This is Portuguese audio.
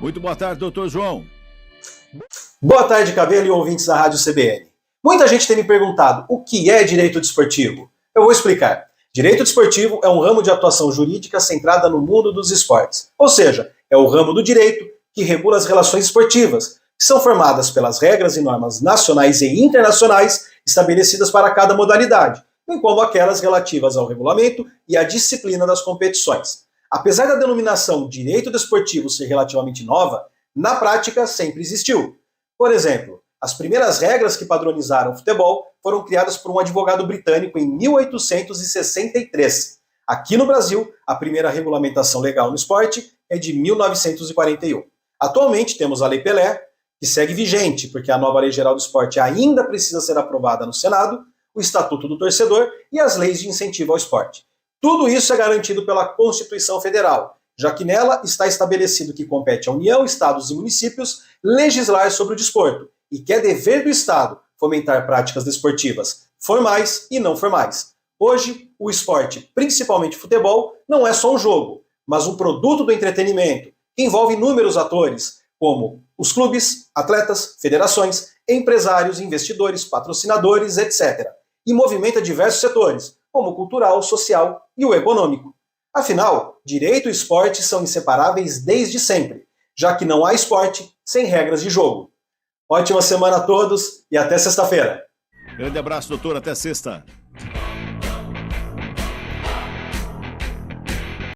Muito boa tarde, doutor João. Boa tarde, Cabelo e ouvintes da Rádio CBN. Muita gente tem me perguntado o que é direito desportivo. Eu vou explicar. Direito desportivo é um ramo de atuação jurídica centrada no mundo dos esportes. Ou seja, é o ramo do direito que regula as relações esportivas, que são formadas pelas regras e normas nacionais e internacionais estabelecidas para cada modalidade, bem como aquelas relativas ao regulamento e à disciplina das competições. Apesar da denominação direito desportivo ser relativamente nova, na prática sempre existiu. Por exemplo, as primeiras regras que padronizaram o futebol foram criadas por um advogado britânico em 1863. Aqui no Brasil, a primeira regulamentação legal no esporte é de 1941. Atualmente temos a Lei Pelé, que segue vigente, porque a nova Lei Geral do Esporte ainda precisa ser aprovada no Senado, o Estatuto do Torcedor e as leis de incentivo ao esporte. Tudo isso é garantido pela Constituição Federal, já que nela está estabelecido que compete à União, Estados e municípios legislar sobre o desporto e que é dever do Estado fomentar práticas desportivas formais e não formais. Hoje, o esporte, principalmente futebol, não é só um jogo, mas um produto do entretenimento que envolve inúmeros atores, como os clubes, atletas, federações, empresários, investidores, patrocinadores, etc. E movimenta diversos setores, como o cultural, social e o econômico. Afinal, direito e esporte são inseparáveis desde sempre, já que não há esporte sem regras de jogo. Ótima semana a todos e até sexta-feira. Grande abraço, doutor. Até sexta.